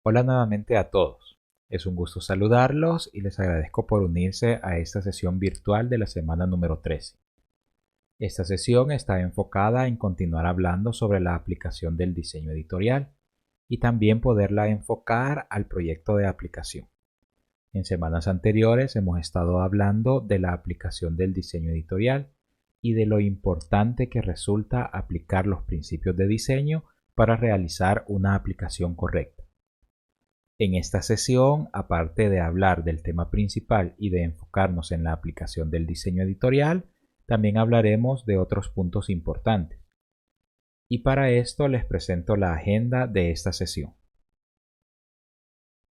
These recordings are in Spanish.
Hola nuevamente a todos. Es un gusto saludarlos y les agradezco por unirse a esta sesión virtual de la semana número 13. Esta sesión está enfocada en continuar hablando sobre la aplicación del diseño editorial y también poderla enfocar al proyecto de aplicación. En semanas anteriores hemos estado hablando de la aplicación del diseño editorial y de lo importante que resulta aplicar los principios de diseño para realizar una aplicación correcta. En esta sesión, aparte de hablar del tema principal y de enfocarnos en la aplicación del diseño editorial, también hablaremos de otros puntos importantes. Y para esto les presento la agenda de esta sesión,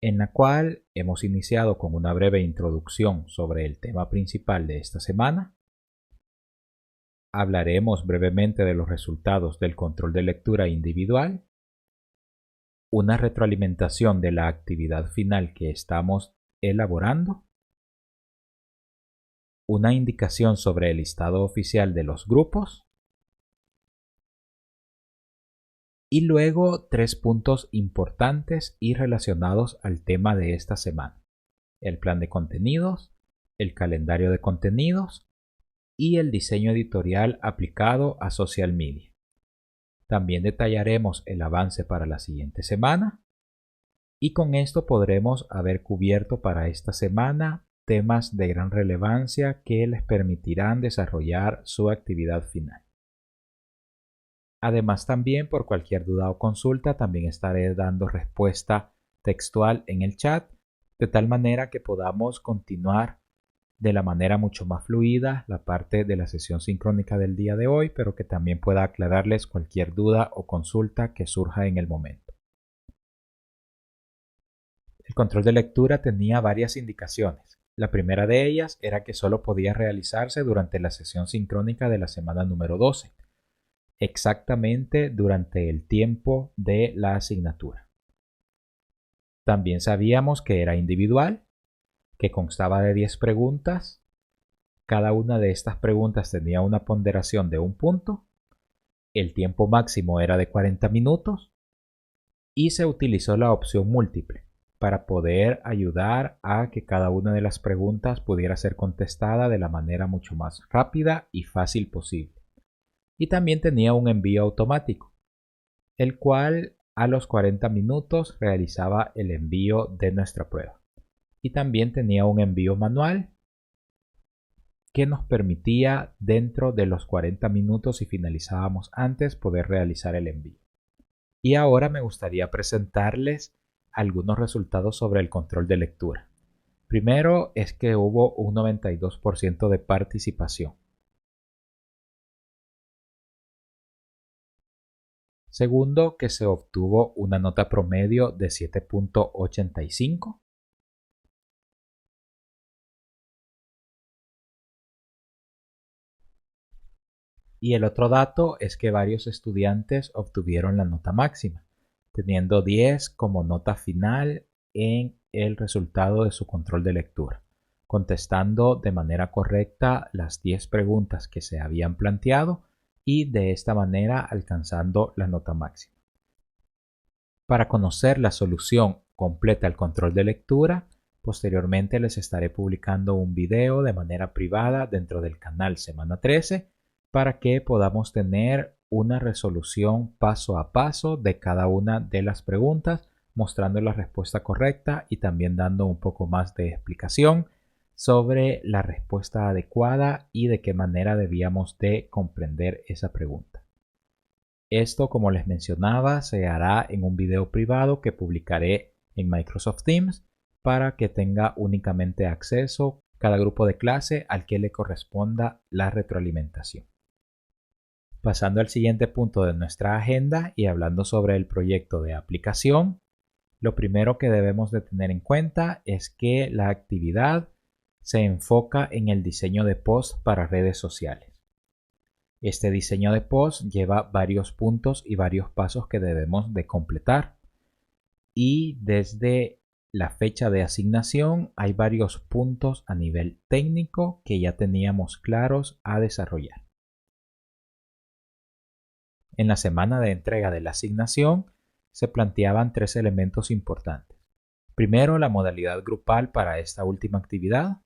en la cual hemos iniciado con una breve introducción sobre el tema principal de esta semana. Hablaremos brevemente de los resultados del control de lectura individual, una retroalimentación de la actividad final que estamos elaborando, una indicación sobre el listado oficial de los grupos y luego 3 puntos importantes y relacionados al tema de esta semana: el plan de contenidos, el calendario de contenidos y el diseño editorial aplicado a social media. También detallaremos el avance para la siguiente semana y con esto podremos haber cubierto para esta semana temas de gran relevancia que les permitirán desarrollar su actividad final. Además, también por cualquier duda o consulta también estaré dando respuesta textual en el chat, de tal manera que podamos continuar de la manera mucho más fluida la parte de la sesión sincrónica del día de hoy, pero que también pueda aclararles cualquier duda o consulta que surja en el momento. El control de lectura tenía varias indicaciones. La primera de ellas era que solo podía realizarse durante la sesión sincrónica de la semana número 12, exactamente durante el tiempo de la asignatura. También sabíamos que era individual, que constaba de 10 preguntas. Cada una de estas preguntas tenía una ponderación de 1 punto. El tiempo máximo era de 40 minutos y se utilizó la opción múltiple para poder ayudar a que cada una de las preguntas pudiera ser contestada de la manera mucho más rápida y fácil posible. Y también tenía un envío automático, el cual a los 40 minutos realizaba el envío de nuestra prueba. Y también tenía un envío manual que nos permitía dentro de los 40 minutos, si finalizábamos antes, poder realizar el envío. Y ahora me gustaría presentarles algunos resultados sobre el control de lectura. Primero es que hubo un 92% de participación. Segundo, que se obtuvo una nota promedio de 7.85. Y el otro dato es que varios estudiantes obtuvieron la nota máxima, teniendo 10 como nota final en el resultado de su control de lectura, contestando de manera correcta las 10 preguntas que se habían planteado y de esta manera alcanzando la nota máxima. Para conocer la solución completa al control de lectura, posteriormente les estaré publicando un video de manera privada dentro del canal Semana 13 para que podamos tener una resolución paso a paso de cada una de las preguntas, mostrando la respuesta correcta y también dando un poco más de explicación sobre la respuesta adecuada y de qué manera debíamos de comprender esa pregunta. Esto, como les mencionaba, se hará en un video privado que publicaré en Microsoft Teams para que tenga únicamente acceso cada grupo de clase al que le corresponda la retroalimentación. Pasando al siguiente punto de nuestra agenda y hablando sobre el proyecto de aplicación, lo primero que debemos de tener en cuenta es que la actividad se enfoca en el diseño de posts para redes sociales. Este diseño de post lleva varios puntos y varios pasos que debemos de completar. Y desde la fecha de asignación hay varios puntos a nivel técnico que ya teníamos claros a desarrollar. En la semana de entrega de la asignación se planteaban tres elementos importantes. Primero, la modalidad grupal para esta última actividad.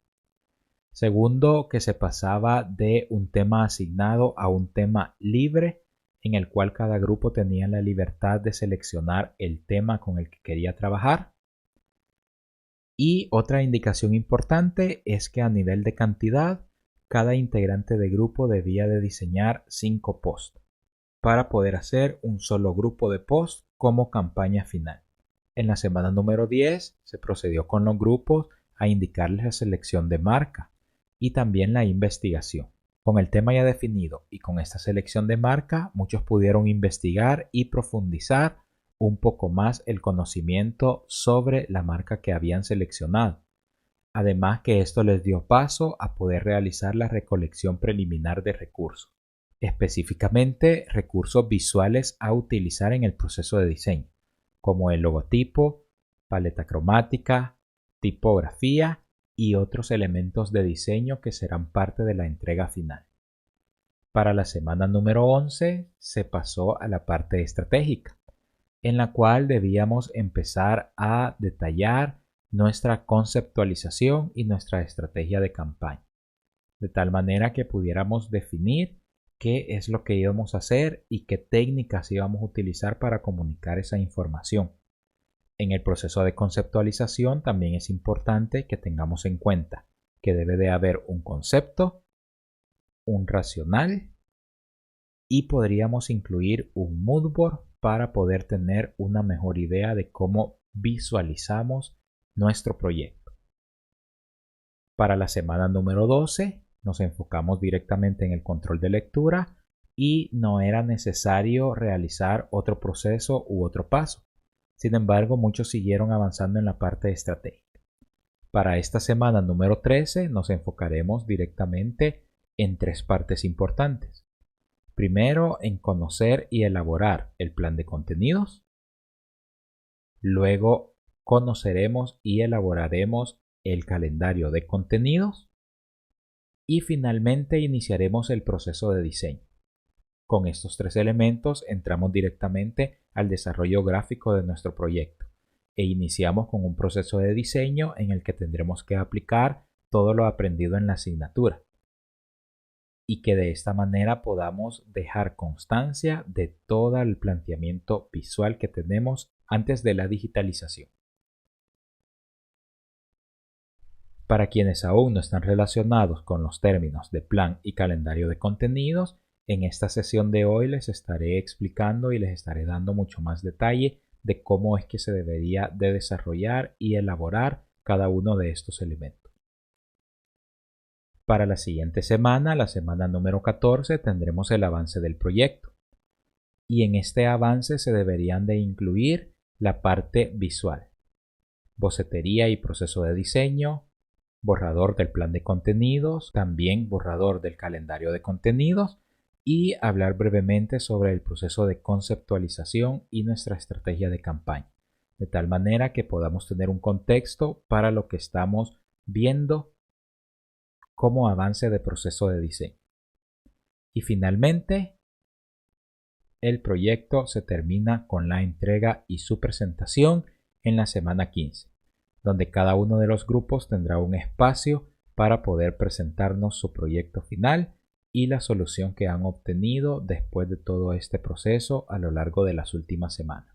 Segundo, que se pasaba de un tema asignado a un tema libre, en el cual cada grupo tenía la libertad de seleccionar el tema con el que quería trabajar. Y otra indicación importante es que a nivel de cantidad, cada integrante de grupo debía de diseñar 5 posts para poder hacer un solo grupo de posts como campaña final. En la semana número 10 se procedió con los grupos a indicarles la selección de marca y también la investigación. Con el tema ya definido y con esta selección de marca, muchos pudieron investigar y profundizar un poco más el conocimiento sobre la marca que habían seleccionado. Además que esto les dio paso a poder realizar la recolección preliminar de recursos, específicamente recursos visuales a utilizar en el proceso de diseño, como el logotipo, paleta cromática, tipografía y otros elementos de diseño que serán parte de la entrega final. Para la semana número 11 se pasó a la parte estratégica, en la cual debíamos empezar a detallar nuestra conceptualización y nuestra estrategia de campaña, de tal manera que pudiéramos definir qué es lo que íbamos a hacer y qué técnicas íbamos a utilizar para comunicar esa información. En el proceso de conceptualización también es importante que tengamos en cuenta que debe de haber un concepto, un racional y podríamos incluir un moodboard para poder tener una mejor idea de cómo visualizamos nuestro proyecto. Para la semana número 12 nos enfocamos directamente en el control de lectura y no era necesario realizar otro proceso u otro paso. Sin embargo, muchos siguieron avanzando en la parte estratégica. Para esta semana número 13 nos enfocaremos directamente en tres partes importantes. Primero, en conocer y elaborar el plan de contenidos. Luego, conoceremos y elaboraremos el calendario de contenidos. Y finalmente, iniciaremos el proceso de diseño. Con estos tres elementos entramos directamente al desarrollo gráfico de nuestro proyecto e iniciamos con un proceso de diseño en el que tendremos que aplicar todo lo aprendido en la asignatura y que de esta manera podamos dejar constancia de todo el planteamiento visual que tenemos antes de la digitalización. Para quienes aún no están relacionados con los términos de plan y calendario de contenidos, en esta sesión de hoy les estaré explicando y les estaré dando mucho más detalle de cómo es que se debería de desarrollar y elaborar cada uno de estos elementos. Para la siguiente semana, la semana número 14, tendremos el avance del proyecto. Y en este avance se deberían de incluir la parte visual, bocetería y proceso de diseño, borrador del plan de contenidos, también borrador del calendario de contenidos y hablar brevemente sobre el proceso de conceptualización y nuestra estrategia de campaña, de tal manera que podamos tener un contexto para lo que estamos viendo como avance de proceso de diseño. Y finalmente, el proyecto se termina con la entrega y su presentación en la semana 15, donde cada uno de los grupos tendrá un espacio para poder presentarnos su proyecto final y la solución que han obtenido después de todo este proceso a lo largo de las últimas semanas.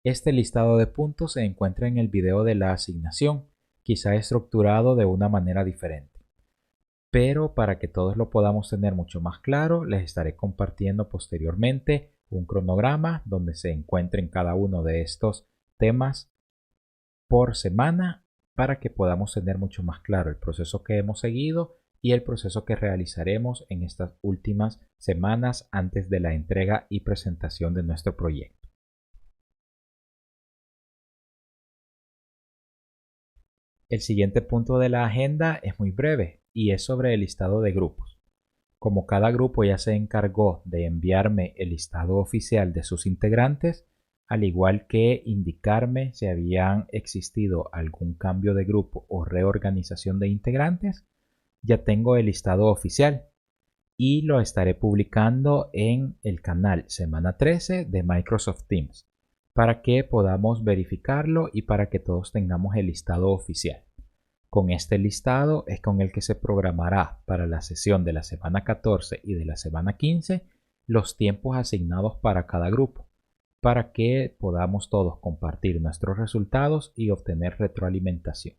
Este listado de puntos se encuentra en el video de la asignación, quizá estructurado de una manera diferente. Pero para que todos lo podamos tener mucho más claro, les estaré compartiendo posteriormente un cronograma donde se encuentren cada uno de estos temas por semana para que podamos tener mucho más claro el proceso que hemos seguido y el proceso que realizaremos en estas últimas semanas antes de la entrega y presentación de nuestro proyecto. El siguiente punto de la agenda es muy breve y es sobre el listado de grupos. Como cada grupo ya se encargó de enviarme el listado oficial de sus integrantes, al igual que indicarme si habían existido algún cambio de grupo o reorganización de integrantes, ya tengo el listado oficial y lo estaré publicando en el canal Semana 13 de Microsoft Teams, para que podamos verificarlo y para que todos tengamos el listado oficial. Con este listado es con el que se programará para la sesión de la semana 14 y de la semana 15 los tiempos asignados para cada grupo, para que podamos todos compartir nuestros resultados y obtener retroalimentación.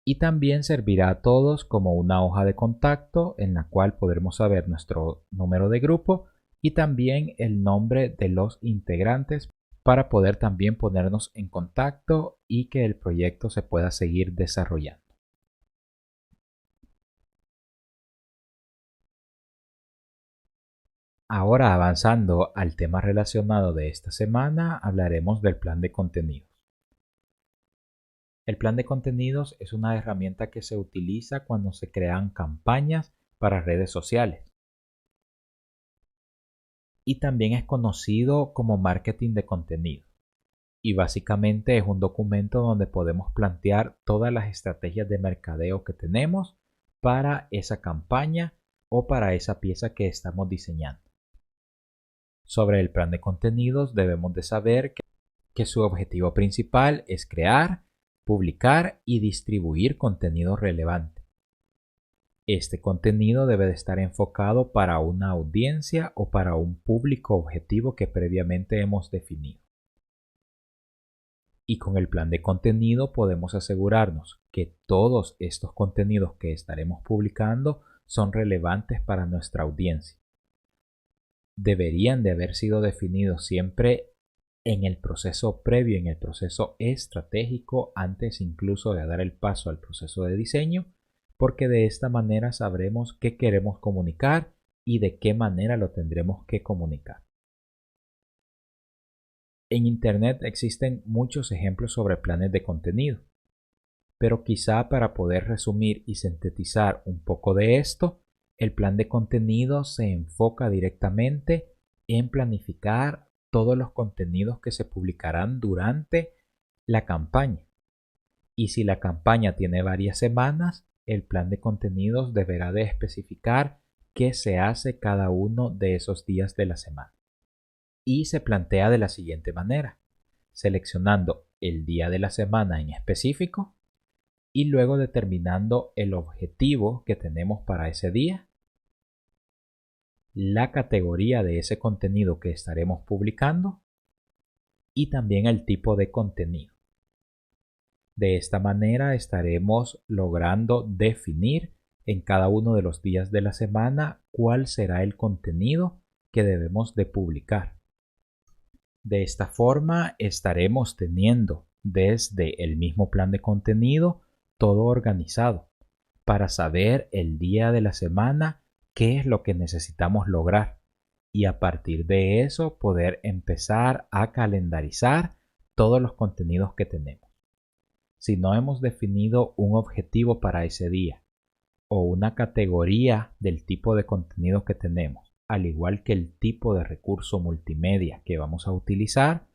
Y también servirá a todos como una hoja de contacto en la cual podremos saber nuestro número de grupo y también el nombre de los integrantes para poder también ponernos en contacto y que el proyecto se pueda seguir desarrollando. Ahora, avanzando al tema relacionado de esta semana, hablaremos del plan de contenidos. El plan de contenidos es una herramienta que se utiliza cuando se crean campañas para redes sociales. Y también es conocido como marketing de contenido. Y básicamente es un documento donde podemos plantear todas las estrategias de mercadeo que tenemos para esa campaña o para esa pieza que estamos diseñando. Sobre el plan de contenidos debemos de saber que su objetivo principal es crear, publicar y distribuir contenido relevante. Este contenido debe de estar enfocado para una audiencia o para un público objetivo que previamente hemos definido. Y con el plan de contenido podemos asegurarnos que todos estos contenidos que estaremos publicando son relevantes para nuestra audiencia. Deberían de haber sido definidos siempre en el proceso previo, en el proceso estratégico, antes incluso de dar el paso al proceso de diseño, porque de esta manera sabremos qué queremos comunicar y de qué manera lo tendremos que comunicar. En Internet existen muchos ejemplos sobre planes de contenido, pero quizá para poder resumir y sintetizar un poco de esto, el plan de contenido se enfoca directamente en planificar todos los contenidos que se publicarán durante la campaña. Y si la campaña tiene varias semanas, el plan de contenidos deberá de especificar qué se hace cada uno de esos días de la semana. Y se plantea de la siguiente manera, seleccionando el día de la semana en específico y luego determinando el objetivo que tenemos para ese día, la categoría de ese contenido que estaremos publicando y también el tipo de contenido. De esta manera estaremos logrando definir en cada uno de los días de la semana cuál será el contenido que debemos de publicar. De esta forma estaremos teniendo desde el mismo plan de contenido todo organizado para saber el día de la semana qué es lo que necesitamos lograr y a partir de eso poder empezar a calendarizar todos los contenidos que tenemos. Si no hemos definido un objetivo para ese día o una categoría del tipo de contenido que tenemos, al igual que el tipo de recurso multimedia que vamos a utilizar,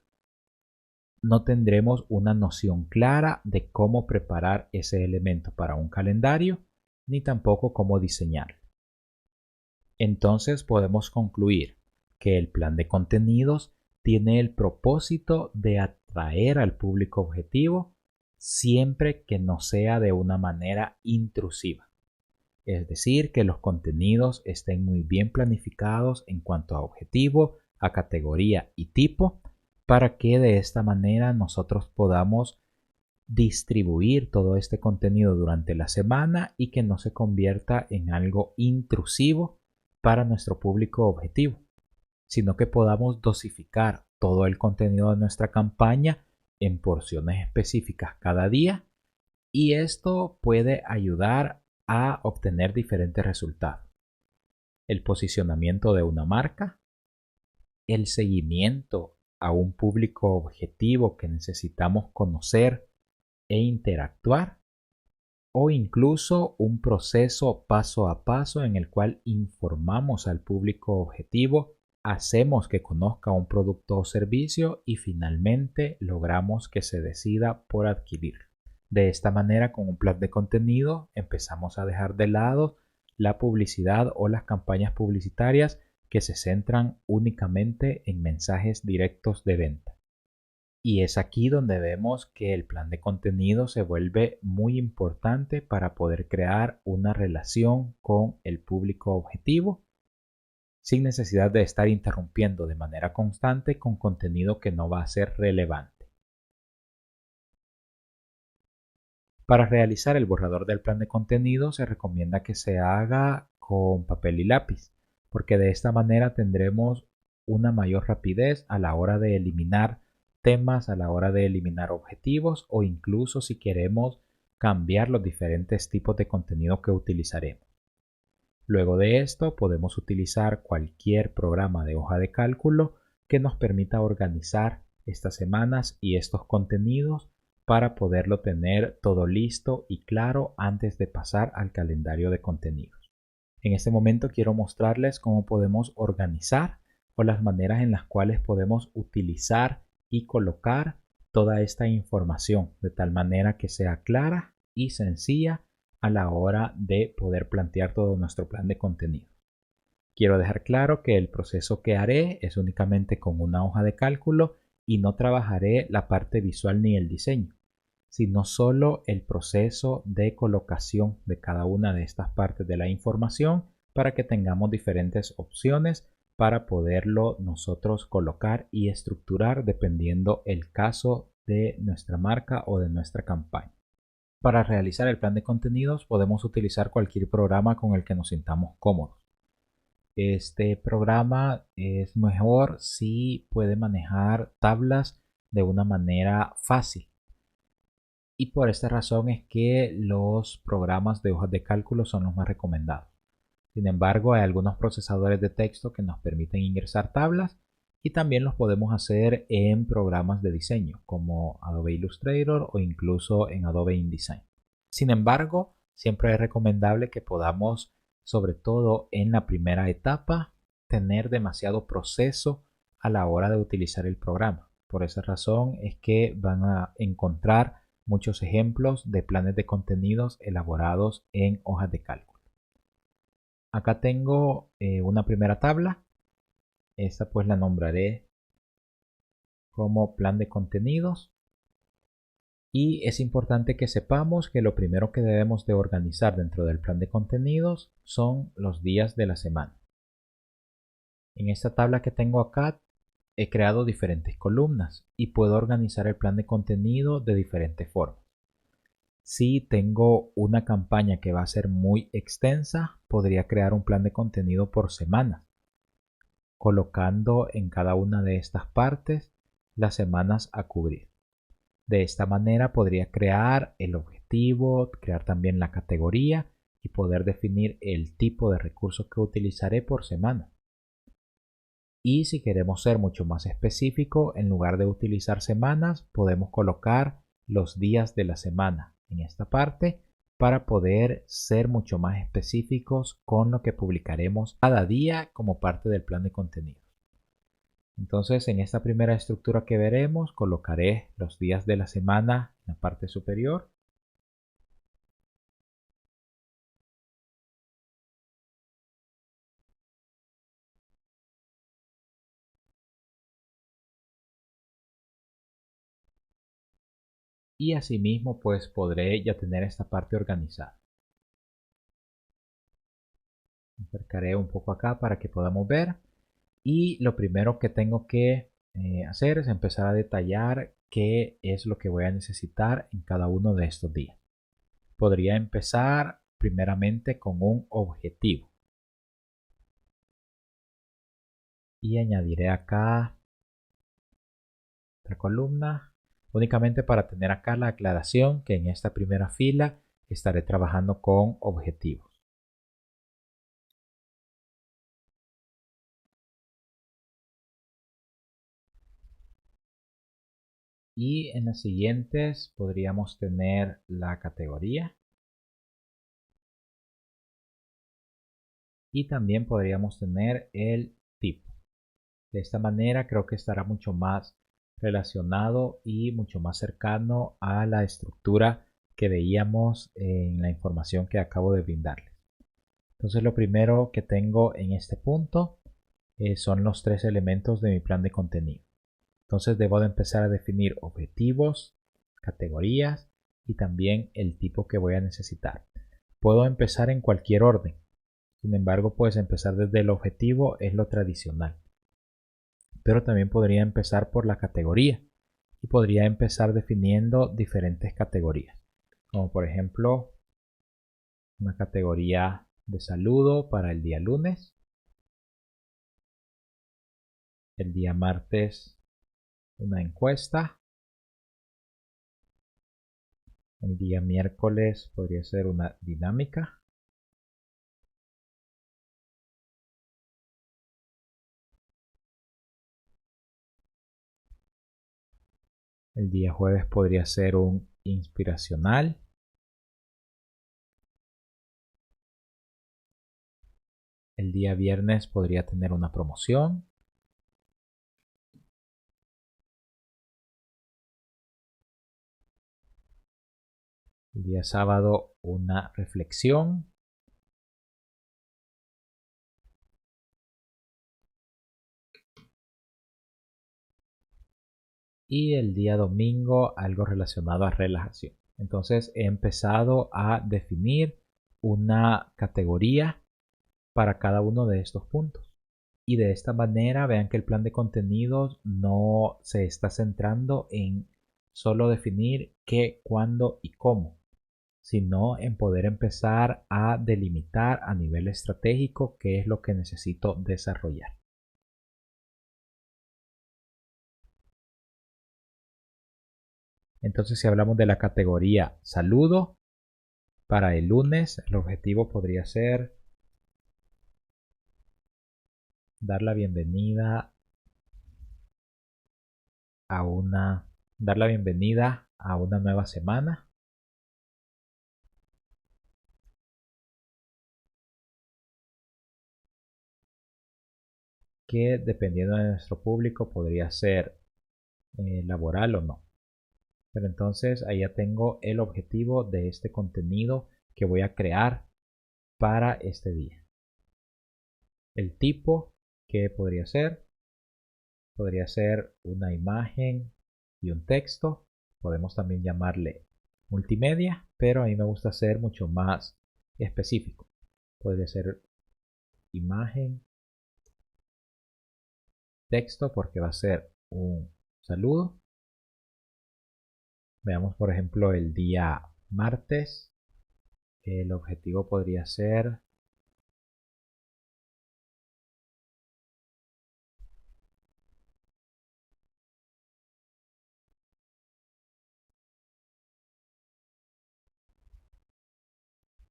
no tendremos una noción clara de cómo preparar ese elemento para un calendario, ni tampoco cómo diseñarlo. Entonces podemos concluir que el plan de contenidos tiene el propósito de atraer al público objetivo siempre que no sea de una manera intrusiva. Es decir, que los contenidos estén muy bien planificados en cuanto a objetivo, a categoría y tipo, para que de esta manera nosotros podamos distribuir todo este contenido durante la semana y que no se convierta en algo intrusivo para nuestro público objetivo, sino que podamos dosificar todo el contenido de nuestra campaña en porciones específicas cada día y esto puede ayudar a obtener diferentes resultados. El posicionamiento de una marca, el seguimiento a un público objetivo que necesitamos conocer e interactuar, o incluso un proceso paso a paso en el cual informamos al público objetivo, hacemos que conozca un producto o servicio y finalmente logramos que se decida por adquirir. De esta manera, con un plan de contenido, empezamos a dejar de lado la publicidad o las campañas publicitarias que se centran únicamente en mensajes directos de venta. Y es aquí donde vemos que el plan de contenido se vuelve muy importante para poder crear una relación con el público objetivo sin necesidad de estar interrumpiendo de manera constante con contenido que no va a ser relevante. Para realizar el borrador del plan de contenido se recomienda que se haga con papel y lápiz, porque de esta manera tendremos una mayor rapidez a la hora de eliminar temas, a la hora de eliminar objetivos o incluso si queremos cambiar los diferentes tipos de contenido que utilizaremos. Luego de esto podemos utilizar cualquier programa de hoja de cálculo que nos permita organizar estas semanas y estos contenidos para poderlo tener todo listo y claro antes de pasar al calendario de contenidos. En este momento quiero mostrarles cómo podemos organizar o las maneras en las cuales podemos utilizar y colocar toda esta información de tal manera que sea clara y sencilla a la hora de poder plantear todo nuestro plan de contenido. Quiero dejar claro que el proceso que haré es únicamente con una hoja de cálculo y no trabajaré la parte visual ni el diseño, sino solo el proceso de colocación de cada una de estas partes de la información para que tengamos diferentes opciones para poderlo nosotros colocar y estructurar dependiendo el caso de nuestra marca o de nuestra campaña. Para realizar el plan de contenidos podemos utilizar cualquier programa con el que nos sintamos cómodos. Este programa es mejor si puede manejar tablas de una manera fácil. Y por esta razón es que los programas de hojas de cálculo son los más recomendados. Sin embargo, hay algunos procesadores de texto que nos permiten ingresar tablas y también los podemos hacer en programas de diseño como Adobe Illustrator o incluso en Adobe InDesign. Sin embargo, siempre es recomendable que podamos, sobre todo en la primera etapa, tener demasiado proceso a la hora de utilizar el programa. Por esa razón es que van a encontrar muchos ejemplos de planes de contenidos elaborados en hojas de cálculo. Acá tengo una primera tabla. Esta pues la nombraré como plan de contenidos. Y es importante que sepamos que lo primero que debemos de organizar dentro del plan de contenidos son los días de la semana. En esta tabla que tengo acá he creado diferentes columnas y puedo organizar el plan de contenido de diferentes formas. Si tengo una campaña que va a ser muy extensa, podría crear un plan de contenido por semana, colocando en cada una de estas partes las semanas a cubrir. De esta manera podría crear el objetivo, crear también la categoría y poder definir el tipo de recursos que utilizaré por semana. Y si queremos ser mucho más específico, en lugar de utilizar semanas, podemos colocar los días de la semana en esta parte para poder ser mucho más específicos con lo que publicaremos cada día como parte del plan de contenido. Entonces, en esta primera estructura que veremos, colocaré los días de la semana en la parte superior. Y asimismo, pues podré ya tener esta parte organizada. Me acercaré un poco acá para que podamos ver. Y lo primero que tengo que hacer es empezar a detallar qué es lo que voy a necesitar en cada uno de estos días. Podría empezar primeramente con un objetivo. Y añadiré acá otra columna únicamente para tener acá la aclaración que en esta primera fila estaré trabajando con objetivos. Y en las siguientes podríamos tener la categoría. Y también podríamos tener el tipo. De esta manera creo que estará mucho más relacionado y mucho más cercano a la estructura que veíamos en la información que acabo de brindarles. Entonces lo primero que tengo en este punto son los 3 elementos de mi plan de contenido. Entonces debo de empezar a definir objetivos, categorías y también el tipo que voy a necesitar. Puedo empezar en cualquier orden. Sin embargo, pues empezar desde el objetivo es lo tradicional. Pero también podría empezar por la categoría y podría empezar definiendo diferentes categorías. Como por ejemplo, una categoría de saludo para el día lunes. El día martes, una encuesta. El día miércoles podría ser una dinámica. El día jueves podría ser un inspiracional. El día viernes podría tener una promoción. El día sábado una reflexión. Y el día domingo algo relacionado a relajación. Entonces he empezado a definir una categoría para cada uno de estos puntos. Y de esta manera vean que el plan de contenidos no se está centrando en solo definir qué, cuándo y cómo, sino en poder empezar a delimitar a nivel estratégico qué es lo que necesito desarrollar. Entonces, si hablamos de la categoría saludo, para el lunes el objetivo podría ser dar la bienvenida a una nueva semana. Que dependiendo de nuestro público podría ser laboral o no. Pero entonces ahí ya tengo el objetivo de este contenido que voy a crear para este día. El tipo que podría ser una imagen y un texto. Podemos también llamarle multimedia, pero a mí me gusta ser mucho más específico. Puede ser imagen, texto, porque va a ser un saludo. Veamos por ejemplo el día martes. El objetivo podría ser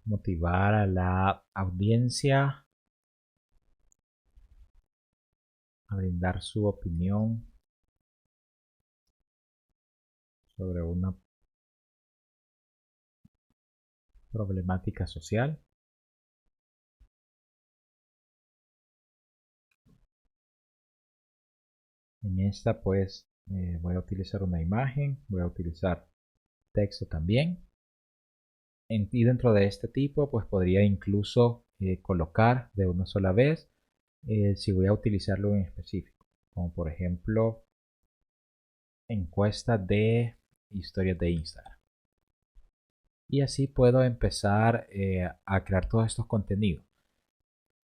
motivar a la audiencia a brindar su opinión sobre una problemática social. En esta pues voy a utilizar una imagen, voy a utilizar texto también. Y dentro de este tipo pues podría incluso colocar de una sola vez si voy a utilizarlo en específico, como por ejemplo encuesta de historias de Instagram. Y así puedo empezar a crear todos estos contenidos.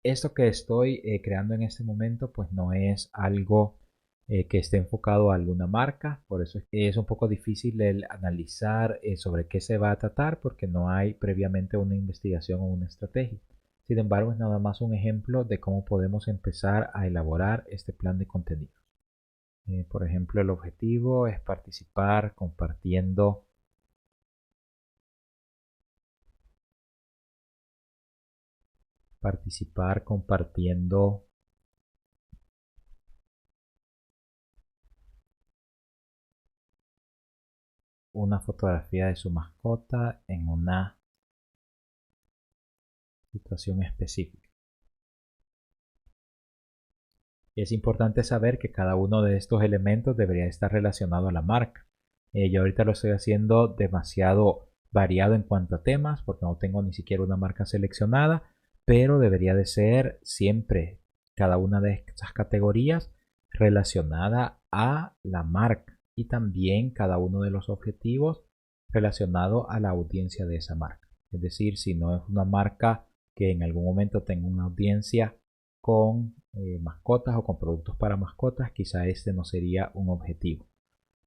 Esto que estoy creando en este momento pues no es algo que esté enfocado a alguna marca, por eso es un poco difícil el analizar sobre qué se va a tratar porque no hay previamente una investigación o una estrategia. Sin embargo, es nada más un ejemplo de cómo podemos empezar a elaborar este plan de contenido. Por ejemplo, el objetivo es participar compartiendo una fotografía de su mascota en una situación específica. Es importante saber que cada uno de estos elementos debería estar relacionado a la marca. Yo ahorita lo estoy haciendo demasiado variado en cuanto a temas porque no tengo ni siquiera una marca seleccionada, pero debería de ser siempre cada una de estas categorías relacionada a la marca y también cada uno de los objetivos relacionado a la audiencia de esa marca. Es decir, si no es una marca que en algún momento tenga una audiencia con mascotas o con productos para mascotas, quizá este no sería un objetivo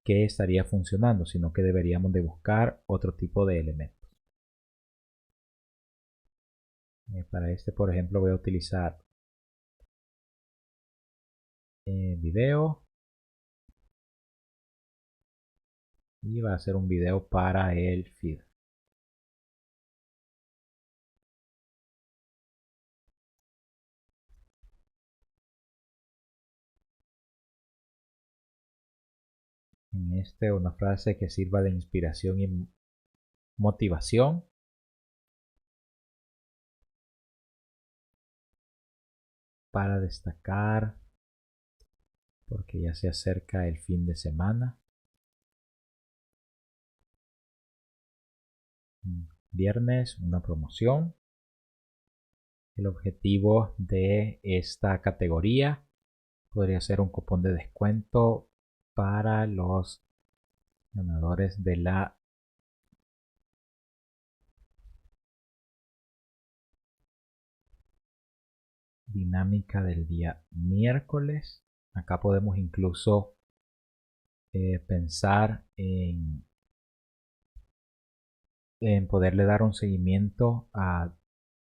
que estaría funcionando, sino que deberíamos de buscar otro tipo de elementos. Para este, por ejemplo, voy a utilizar video y va a ser un video para el feed. En este, una frase que sirva de inspiración y motivación. Para destacar, porque ya se acerca el fin de semana. Viernes, una promoción. El objetivo de esta categoría podría ser un cupón de descuento para los ganadores de la dinámica del día miércoles. Acá podemos incluso pensar en poderle dar un seguimiento a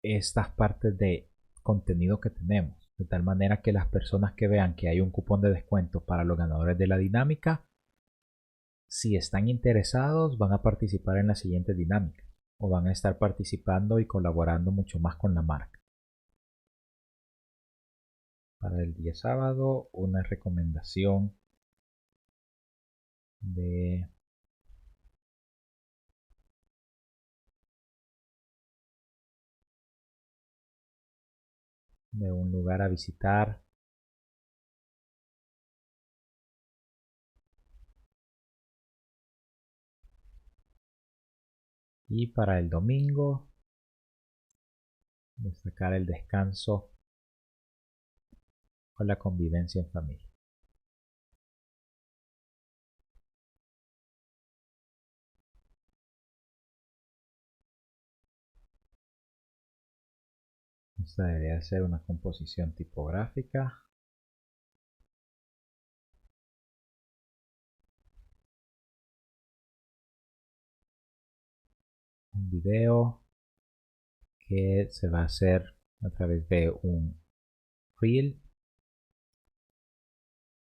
estas partes de contenido que tenemos, de tal manera que las personas que vean que hay un cupón de descuento para los ganadores de la dinámica, si están interesados, van a participar en la siguiente dinámica o van a estar participando y colaborando mucho más con la marca. Para el día sábado, una recomendación de un lugar a visitar. Y para el domingo, destacar el descanso o la convivencia en familia. Esta debería ser una composición tipográfica. Un video que se va a hacer a través de un reel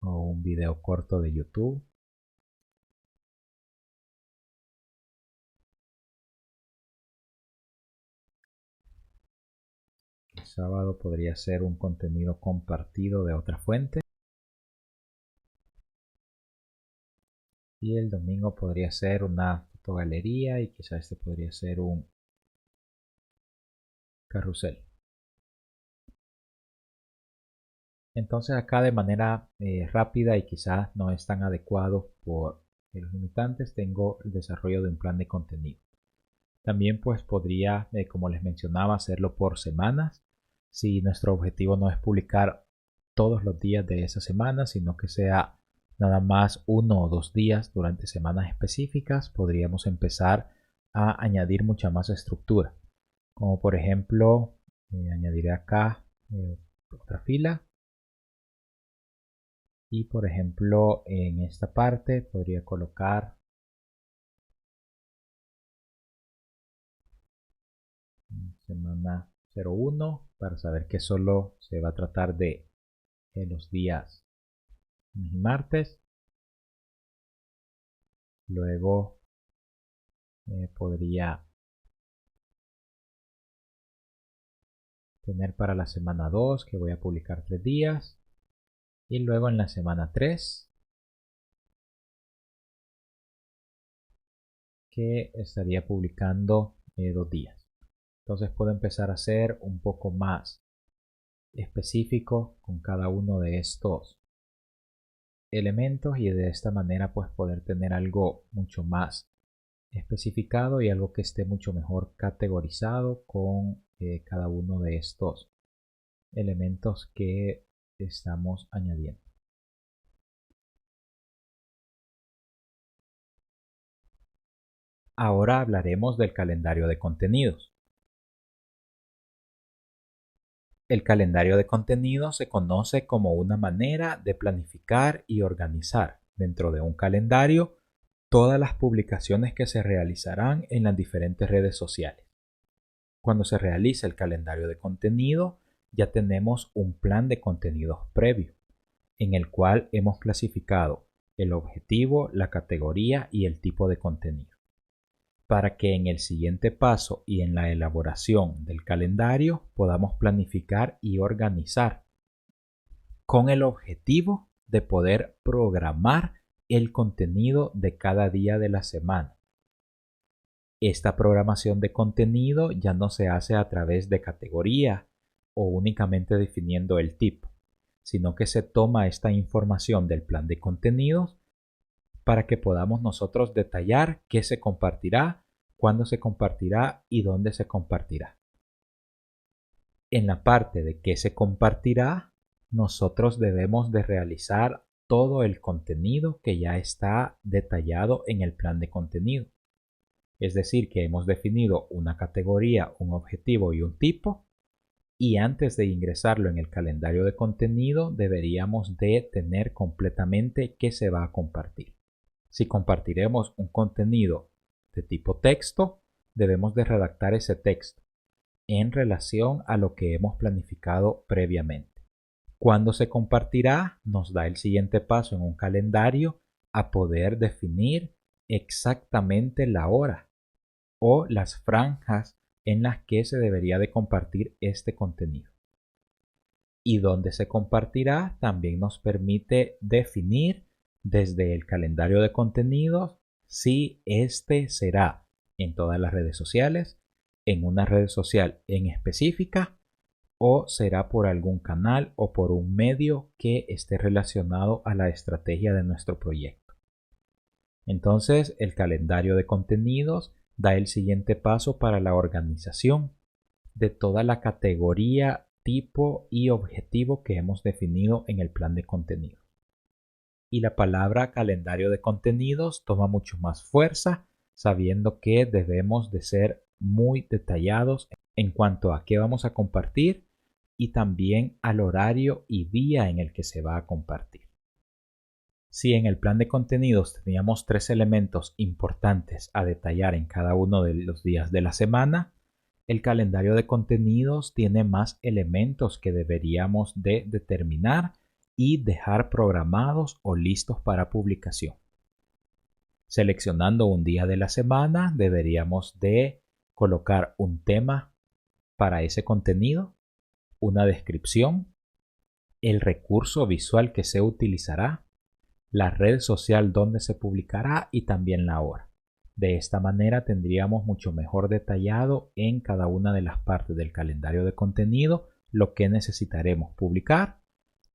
o un video corto de YouTube. El sábado podría ser un contenido compartido de otra fuente. Y el domingo podría ser una fotogalería y quizás este podría ser un carrusel. Entonces acá de manera rápida y quizás no es tan adecuado por los limitantes, tengo el desarrollo de un plan de contenido. También pues podría, como les mencionaba, hacerlo por semanas. Si nuestro objetivo no es publicar todos los días de esa semana, sino que sea nada más 1 o 2 días durante semanas específicas, podríamos empezar a añadir mucha más estructura. Como por ejemplo, añadiré acá otra fila. Y por ejemplo, en esta parte podría colocar semana 01 para saber que solo se va a tratar de los días martes. Luego podría tener para la semana 2 que voy a publicar 3 días. Y luego en la semana 3 que estaría publicando 2 días. Entonces puedo empezar a ser un poco más específico con cada uno de estos elementos y de esta manera pues poder tener algo mucho más especificado y algo que esté mucho mejor categorizado con cada uno de estos elementos que estamos añadiendo. Ahora hablaremos del calendario de contenidos. El calendario de contenidos se conoce como una manera de planificar y organizar dentro de un calendario todas las publicaciones que se realizarán en las diferentes redes sociales. Cuando se realiza el calendario de contenido, ya tenemos un plan de contenidos previo, en el cual hemos clasificado el objetivo, la categoría y el tipo de contenido, para que en el siguiente paso y en la elaboración del calendario podamos planificar y organizar con el objetivo de poder programar el contenido de cada día de la semana. Esta programación de contenido ya no se hace a través de categoría o únicamente definiendo el tipo, sino que se toma esta información del plan de contenidos para que podamos nosotros detallar qué se compartirá, cuándo se compartirá y dónde se compartirá. En la parte de qué se compartirá, nosotros debemos de realizar todo el contenido que ya está detallado en el plan de contenido. Es decir, que hemos definido una categoría, un objetivo y un tipo, y antes de ingresarlo en el calendario de contenido deberíamos de tener completamente qué se va a compartir. Si compartiremos un contenido de tipo texto, debemos de redactar ese texto en relación a lo que hemos planificado previamente. Cuando se compartirá, nos da el siguiente paso en un calendario a poder definir exactamente la hora o las franjas en las que se debería de compartir este contenido. Y donde se compartirá también nos permite definir desde el calendario de contenidos si este será en todas las redes sociales, en una red social en específica o será por algún canal o por un medio que esté relacionado a la estrategia de nuestro proyecto. Entonces, el calendario de contenidos da el siguiente paso para la organización de toda la categoría, tipo y objetivo que hemos definido en el plan de contenido. Y la palabra calendario de contenidos toma mucho más fuerza, sabiendo que debemos de ser muy detallados en cuanto a qué vamos a compartir y también al horario y día en el que se va a compartir. Si en el plan de contenidos teníamos 3 elementos importantes a detallar en cada uno de los días de la semana, el calendario de contenidos tiene más elementos que deberíamos de determinar y dejar programados o listos para publicación. Seleccionando un día de la semana, deberíamos de colocar un tema para ese contenido, una descripción, el recurso visual que se utilizará, la red social donde se publicará y también la hora. De esta manera tendríamos mucho mejor detallado en cada una de las partes del calendario de contenido lo que necesitaremos publicar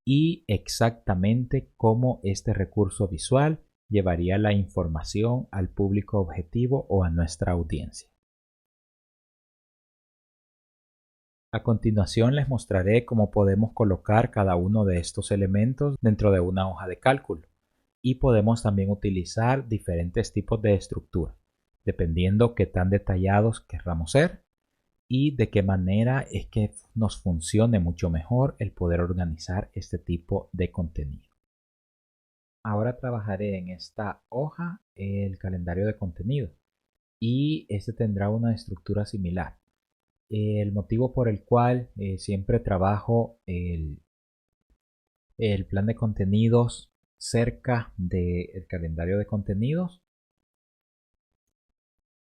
y exactamente cómo este recurso visual llevaría la información al público objetivo o a nuestra audiencia. A continuación les mostraré cómo podemos colocar cada uno de estos elementos dentro de una hoja de cálculo. Y podemos también utilizar diferentes tipos de estructura, dependiendo qué tan detallados querramos ser y de qué manera es que nos funcione mucho mejor el poder organizar este tipo de contenido. Ahora trabajaré en esta hoja el calendario de contenido y este tendrá una estructura similar. El motivo por el cual siempre trabajo el plan de contenidos cerca del calendario de contenidos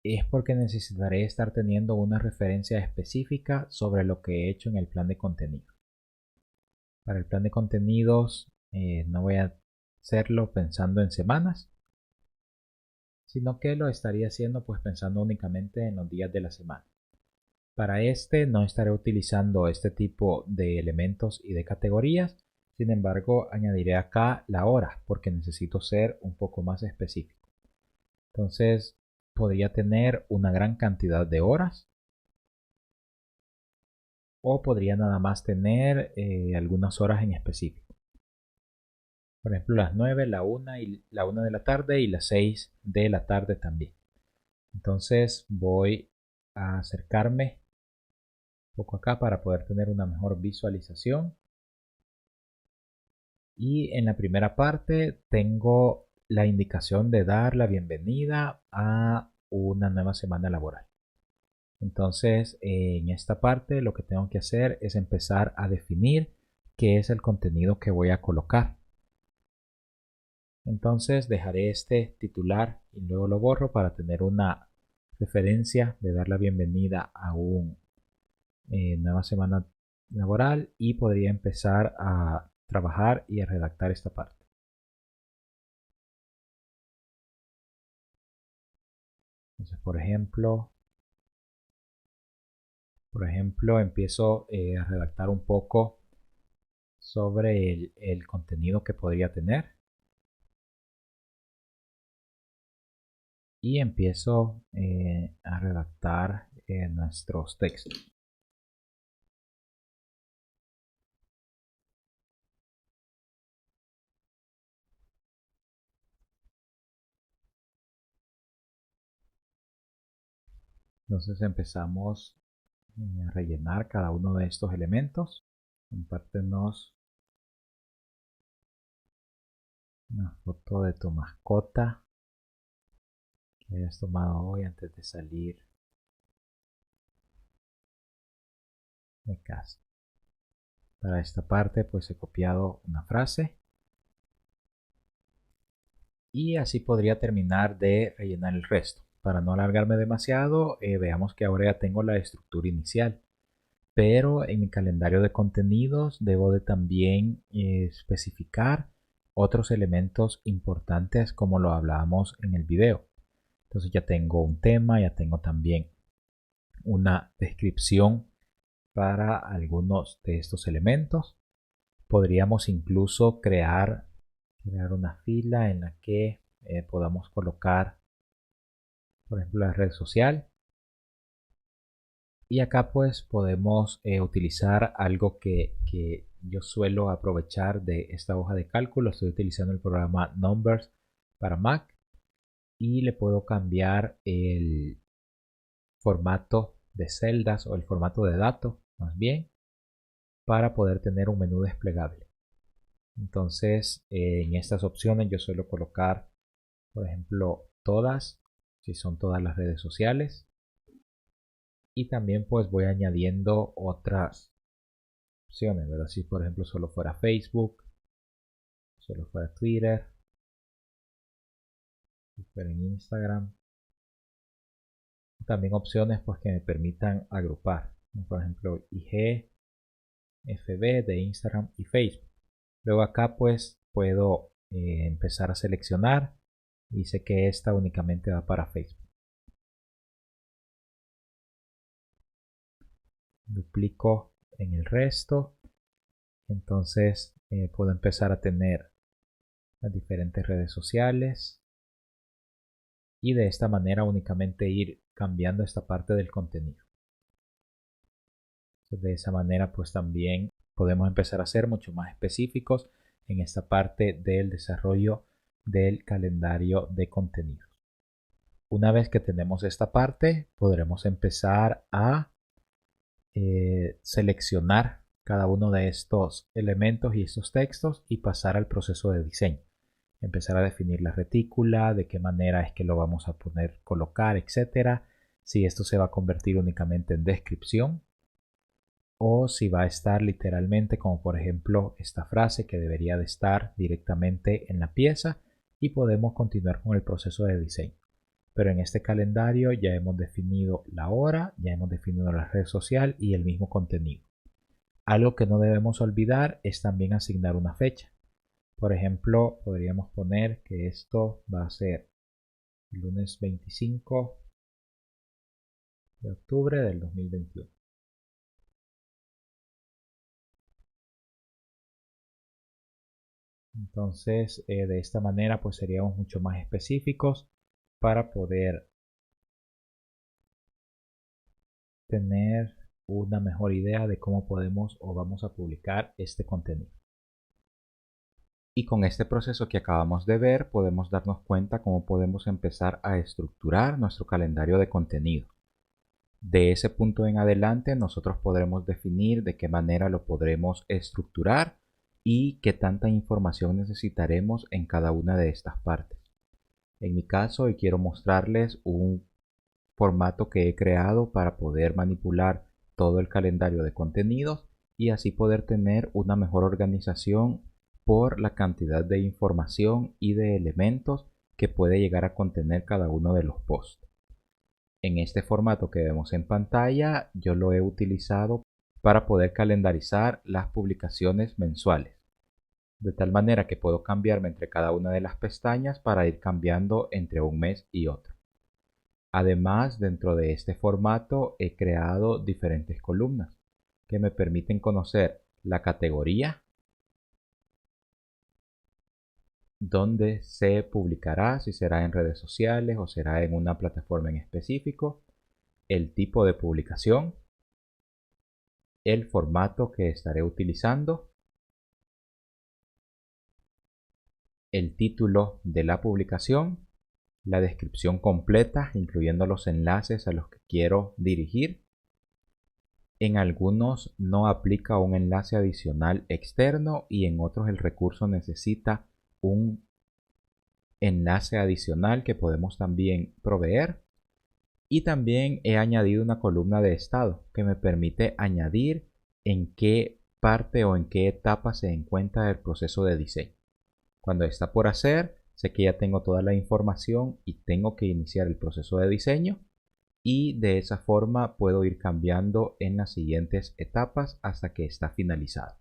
es porque necesitaré estar teniendo una referencia específica sobre lo que he hecho en el plan de contenido. Para el plan de contenidos no voy a hacerlo pensando en semanas, sino que lo estaría haciendo pues pensando únicamente en los días de la semana. Para este no estaré utilizando este tipo de elementos y de categorías, sin embargo añadiré acá la hora porque necesito ser un poco más específico. Entonces podría tener una gran cantidad de horas o podría nada más tener algunas horas en específico. Por ejemplo, las 9, la 1 y la 1 de la tarde y las 6 de la tarde también. Entonces voy a acercarme un poco acá para poder tener una mejor visualización. Y en la primera parte tengo la indicación de dar la bienvenida a una nueva semana laboral. Entonces, en esta parte lo que tengo que hacer es empezar a definir qué es el contenido que voy a colocar. Entonces dejaré este titular y luego lo borro para tener una referencia de dar la bienvenida a una nueva semana laboral, y podría empezar a trabajar y a redactar esta parte. Entonces, por ejemplo, empiezo a redactar un poco sobre el contenido que podría tener. Y empiezo a redactar nuestros textos. Entonces empezamos a rellenar cada uno de estos elementos. Compártenos una foto de tu mascota que hayas tomado hoy antes de salir de casa. Para esta parte pues he copiado una frase y así podría terminar de rellenar el resto. Para no alargarme demasiado, veamos que ahora ya tengo la estructura inicial. Pero en mi calendario de contenidos debo de también especificar otros elementos importantes como lo hablábamos en el video. Entonces ya tengo un tema, ya tengo también una descripción para algunos de estos elementos. Podríamos incluso crear una fila en la que podamos colocar, por ejemplo, la red social. Y acá pues podemos utilizar algo que yo suelo aprovechar de esta hoja de cálculo. Estoy utilizando el programa Numbers para Mac y le puedo cambiar el formato de celdas o el formato de datos más bien para poder tener un menú desplegable. Entonces en estas opciones yo suelo colocar, por ejemplo, todas, si son todas las redes sociales, y también pues voy añadiendo otras opciones, ¿verdad? Si por ejemplo solo fuera Facebook, solo fuera Twitter, si fuera en Instagram. También opciones pues que me permitan agrupar, ¿no? Por ejemplo IG, FB de Instagram y Facebook. Luego acá pues puedo empezar a seleccionar y sé que esta únicamente va para Facebook. Duplico en el resto. Entonces puedo empezar a tener las diferentes redes sociales y de esta manera únicamente ir cambiando esta parte del contenido. De esa manera pues también podemos empezar a ser mucho más específicos en esta parte del desarrollo del calendario de contenidos. Una vez que tenemos esta parte, podremos empezar a seleccionar cada uno de estos elementos y estos textos y pasar al proceso de diseño. Empezar a definir la retícula, de qué manera es que lo vamos a poner, colocar, etcétera. Si esto se va a convertir únicamente en descripción o si va a estar literalmente, como por ejemplo esta frase que debería de estar directamente en la pieza, y podemos continuar con el proceso de diseño. Pero en este calendario ya hemos definido la hora, ya hemos definido la red social y el mismo contenido. Algo que no debemos olvidar es también asignar una fecha. Por ejemplo, podríamos poner que esto va a ser el lunes 25 de octubre del 2021. Entonces, de esta manera, pues seríamos mucho más específicos para poder tener una mejor idea de cómo podemos o vamos a publicar este contenido. Y con este proceso que acabamos de ver, podemos darnos cuenta cómo podemos empezar a estructurar nuestro calendario de contenido. De ese punto en adelante, nosotros podremos definir de qué manera lo podremos estructurar y qué tanta información necesitaremos en cada una de estas partes. En mi caso, hoy quiero mostrarles un formato que he creado para poder manipular todo el calendario de contenidos y así poder tener una mejor organización por la cantidad de información y de elementos que puede llegar a contener cada uno de los posts. En este formato que vemos en pantalla, yo lo he utilizado para poder calendarizar las publicaciones mensuales, de tal manera que puedo cambiarme entre cada una de las pestañas para ir cambiando entre un mes y otro. Además, dentro de este formato he creado diferentes columnas que me permiten conocer la categoría, dónde se publicará, si será en redes sociales o será en una plataforma en específico, el tipo de publicación, el formato que estaré utilizando, el título de la publicación, la descripción completa, incluyendo los enlaces a los que quiero dirigir. En algunos no aplica un enlace adicional externo y en otros el recurso necesita un enlace adicional que podemos también proveer. Y también he añadido una columna de estado que me permite añadir en qué parte o en qué etapa se encuentra el proceso de diseño. Cuando está por hacer, sé que ya tengo toda la información y tengo que iniciar el proceso de diseño, y de esa forma puedo ir cambiando en las siguientes etapas hasta que está finalizado.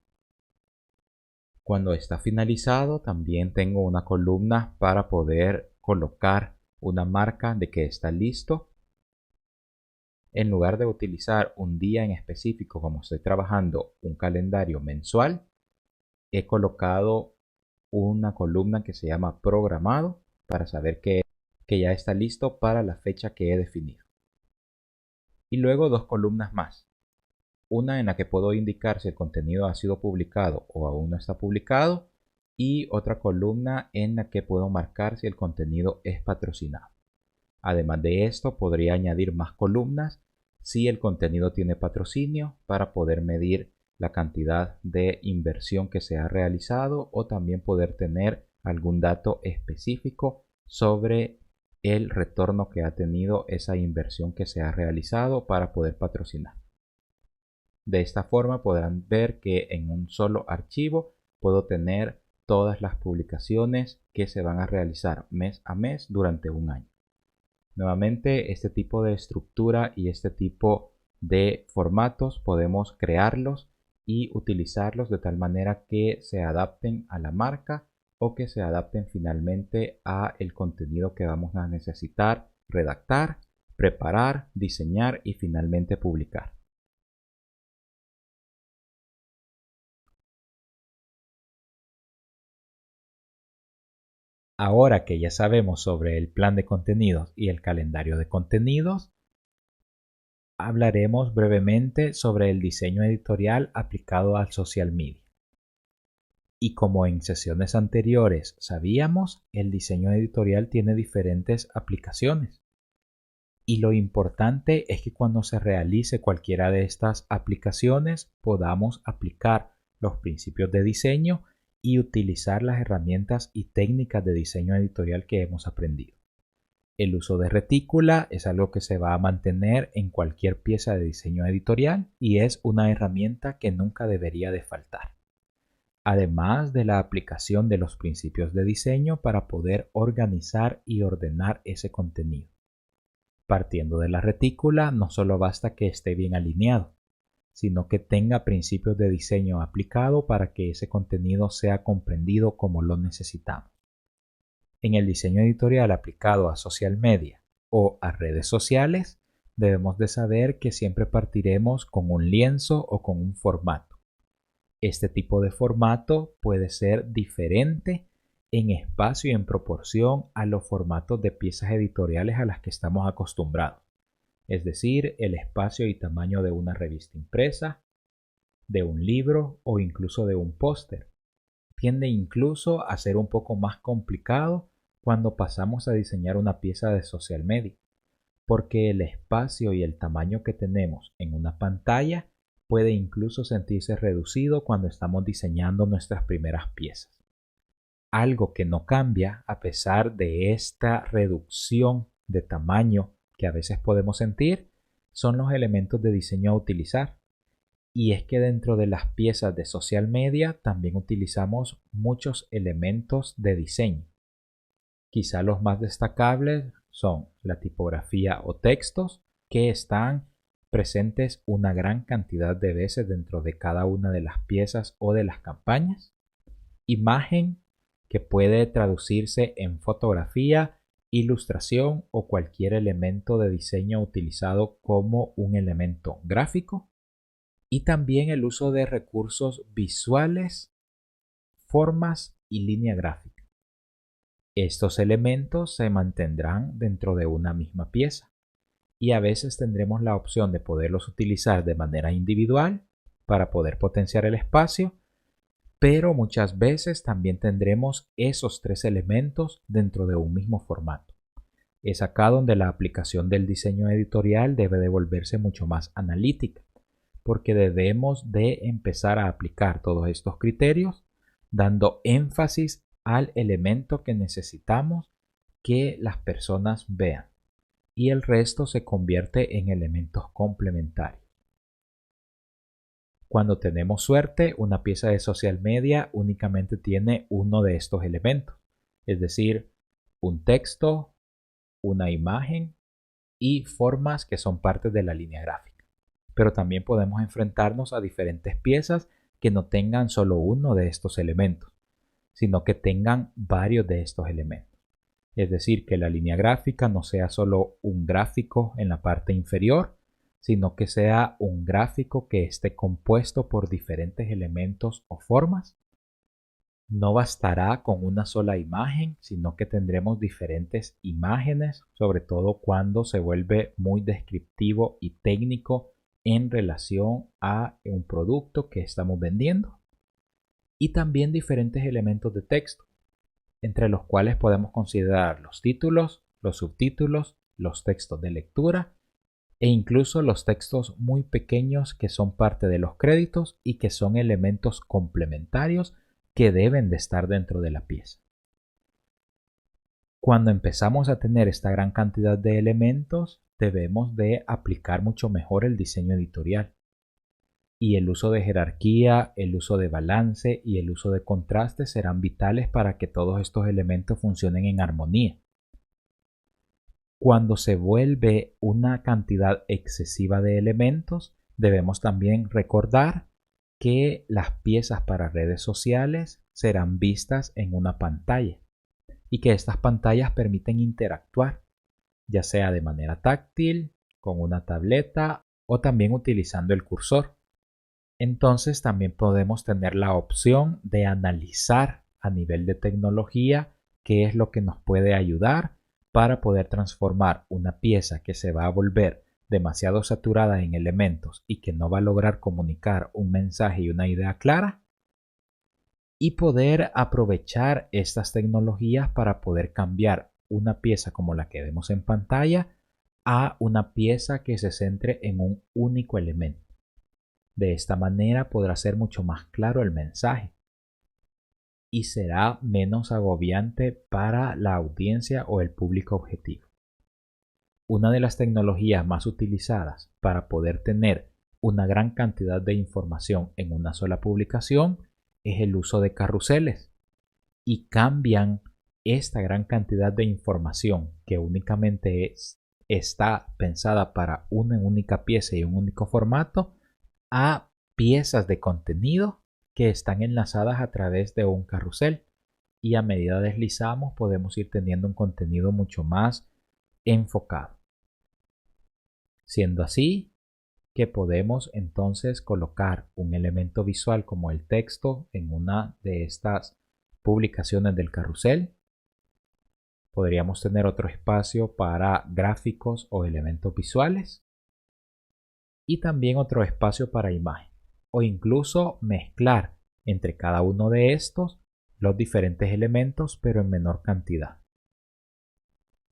Cuando está finalizado, también tengo una columna para poder colocar una marca de que está listo. En lugar de utilizar un día en específico, como estoy trabajando un calendario mensual, he colocado una columna que se llama programado para saber que ya está listo para la fecha que he definido. Y luego dos columnas más. Una en la que puedo indicar si el contenido ha sido publicado o aún no está publicado, y otra columna en la que puedo marcar si el contenido es patrocinado. Además de esto, podría añadir más columnas si el contenido tiene patrocinio para poder medir la cantidad de inversión que se ha realizado o también poder tener algún dato específico sobre el retorno que ha tenido esa inversión que se ha realizado para poder patrocinar. De esta forma podrán ver que en un solo archivo puedo tener todas las publicaciones que se van a realizar mes a mes durante un año. Nuevamente, este tipo de estructura y este tipo de formatos podemos crearlos y utilizarlos de tal manera que se adapten a la marca o que se adapten finalmente a el contenido que vamos a necesitar redactar, preparar, diseñar y finalmente publicar. Ahora que ya sabemos sobre el plan de contenidos y el calendario de contenidos, hablaremos brevemente sobre el diseño editorial aplicado al social media. Y como en sesiones anteriores sabíamos, el diseño editorial tiene diferentes aplicaciones. Y lo importante es que cuando se realice cualquiera de estas aplicaciones podamos aplicar los principios de diseño y utilizar las herramientas y técnicas de diseño editorial que hemos aprendido. El uso de retícula es algo que se va a mantener en cualquier pieza de diseño editorial y es una herramienta que nunca debería de faltar. Además de la aplicación de los principios de diseño para poder organizar y ordenar ese contenido. Partiendo de la retícula, no solo basta que esté bien alineado, sino que tenga principios de diseño aplicado para que ese contenido sea comprendido como lo necesitamos. En el diseño editorial aplicado a social media o a redes sociales, debemos de saber que siempre partiremos con un lienzo o con un formato. Este tipo de formato puede ser diferente en espacio y en proporción a los formatos de piezas editoriales a las que estamos acostumbrados. es decir, el espacio y tamaño de una revista impresa, de un libro o incluso de un póster. Tiende incluso a ser un poco más complicado cuando pasamos a diseñar una pieza de social media, porque el espacio y el tamaño que tenemos en una pantalla puede incluso sentirse reducido cuando estamos diseñando nuestras primeras piezas. Algo que no cambia a pesar de esta reducción de tamaño que a veces podemos sentir son los elementos de diseño a utilizar. Y es que dentro de las piezas de social media también utilizamos muchos elementos de diseño. Quizá los más destacables son la tipografía o textos que están presentes una gran cantidad de veces dentro de cada una de las piezas o de las campañas. Imagen, que puede traducirse en fotografía, ilustración o cualquier elemento de diseño utilizado como un elemento gráfico. Y también el uso de recursos visuales, formas y línea gráfica. Estos elementos se mantendrán dentro de una misma pieza y a veces tendremos la opción de poderlos utilizar de manera individual para poder potenciar el espacio, pero muchas veces también tendremos esos tres elementos dentro de un mismo formato. Es acá donde la aplicación del diseño editorial debe de volverse mucho más analítica, porque debemos de empezar a aplicar todos estos criterios, dando énfasis al elemento que necesitamos que las personas vean, y el resto se convierte en elementos complementarios. Cuando tenemos suerte, una pieza de social media únicamente tiene uno de estos elementos, es decir, un texto, una imagen y formas que son parte de la línea gráfica. Pero también podemos enfrentarnos a diferentes piezas que no tengan solo uno de estos elementos, sino que tengan varios de estos elementos. Es decir, que la línea gráfica no sea solo un gráfico en la parte inferior, sino que sea un gráfico que esté compuesto por diferentes elementos o formas. No bastará con una sola imagen, sino que tendremos diferentes imágenes, sobre todo cuando se vuelve muy descriptivo y técnico en relación a un producto que estamos vendiendo. Y también diferentes elementos de texto, entre los cuales podemos considerar los títulos, los subtítulos, los textos de lectura e incluso los textos muy pequeños que son parte de los créditos y que son elementos complementarios que deben de estar dentro de la pieza. Cuando empezamos a tener esta gran cantidad de elementos, debemos de aplicar mucho mejor el diseño editorial. Y el uso de jerarquía, el uso de balance y el uso de contraste serán vitales para que todos estos elementos funcionen en armonía. Cuando se vuelve una cantidad excesiva de elementos, debemos también recordar que las piezas para redes sociales serán vistas en una pantalla y que estas pantallas permiten interactuar, ya sea de manera táctil, con una tableta o también utilizando el cursor. Entonces también podemos tener la opción de analizar a nivel de tecnología qué es lo que nos puede ayudar para poder transformar una pieza que se va a volver demasiado saturada en elementos y que no va a lograr comunicar un mensaje y una idea clara, y poder aprovechar estas tecnologías para poder cambiar una pieza como la que vemos en pantalla a una pieza que se centre en un único elemento. De esta manera podrá ser mucho más claro el mensaje y será menos agobiante para la audiencia o el público objetivo. Una de las tecnologías más utilizadas para poder tener una gran cantidad de información en una sola publicación es el uso de carruseles, y cambian esta gran cantidad de información que únicamente está pensada para una única pieza y un único formato a piezas de contenido que están enlazadas a través de un carrusel, y a medida deslizamos podemos ir teniendo un contenido mucho más enfocado. Siendo así que podemos entonces colocar un elemento visual como el texto en una de estas publicaciones del carrusel Podríamos tener otro espacio para gráficos o elementos visuales y también otro espacio para imagen, o incluso mezclar entre cada uno de estos los diferentes elementos pero en menor cantidad.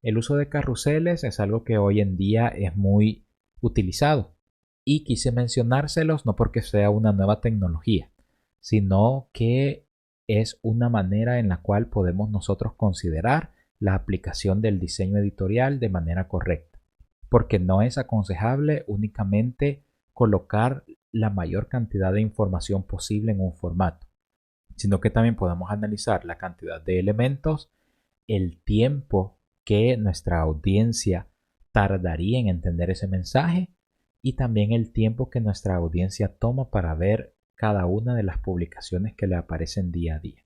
El uso de carruseles es algo que hoy en día es muy utilizado y quise mencionárselos no porque sea una nueva tecnología, sino que es una manera en la cual podemos nosotros considerar la aplicación del diseño editorial de manera correcta, porque no es aconsejable únicamente colocar la mayor cantidad de información posible en un formato, sino que también podemos analizar la cantidad de elementos, el tiempo que nuestra audiencia tardaría en entender ese mensaje y también el tiempo que nuestra audiencia toma para ver cada una de las publicaciones que le aparecen día a día.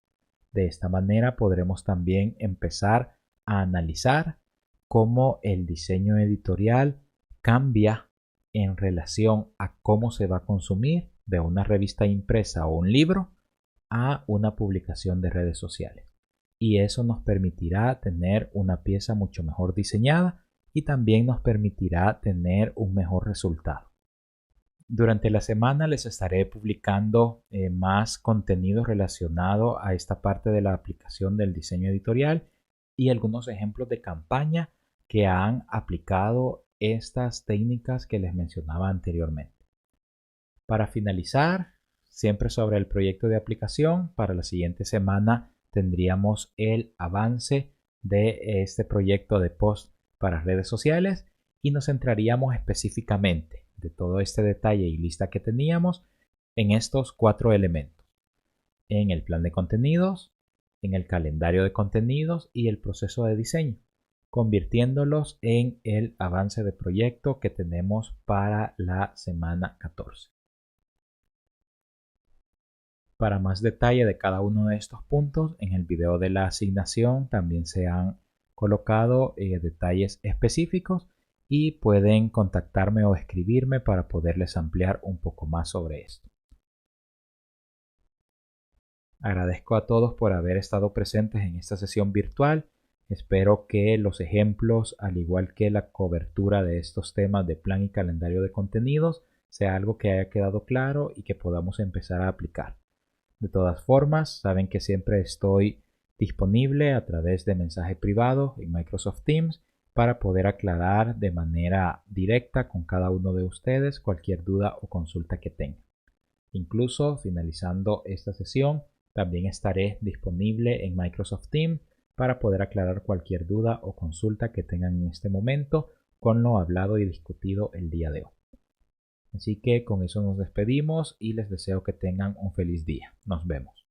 De esta manera podremos también empezar a analizar cómo el diseño editorial cambia en relación a cómo se va a consumir de una revista impresa o un libro a una publicación de redes sociales. Y eso nos permitirá tener una pieza mucho mejor diseñada y también nos permitirá tener un mejor resultado. Durante la semana les estaré publicando más contenido relacionado a esta parte de la aplicación del diseño editorial y algunos ejemplos de campaña que han aplicado estas técnicas que les mencionaba anteriormente. Para finalizar, siempre sobre el proyecto de aplicación, para la siguiente semana tendríamos el avance de este proyecto de post para redes sociales y nos centraríamos específicamente de todo este detalle y lista que teníamos en estos 4 elementos: en el plan de contenidos, en el calendario de contenidos y el proceso de diseño, convirtiéndolos en el avance de proyecto que tenemos para la semana 14. Para más detalle de cada uno de estos puntos, en el video de la asignación también se han colocado detalles específicos y pueden contactarme o escribirme para poderles ampliar un poco más sobre esto. Agradezco a todos por haber estado presentes en esta sesión virtual. Espero que los ejemplos, al igual que la cobertura de estos temas de plan y calendario de contenidos, sea algo que haya quedado claro y que podamos empezar a aplicar. De todas formas, saben que siempre estoy disponible a través de mensaje privado en Microsoft Teams para poder aclarar de manera directa con cada uno de ustedes cualquier duda o consulta que tengan. Incluso finalizando esta sesión, también estaré disponible en Microsoft Teams para poder aclarar cualquier duda o consulta que tengan en este momento con lo hablado y discutido el día de hoy. Así que con eso nos despedimos y les deseo que tengan un feliz día. Nos vemos.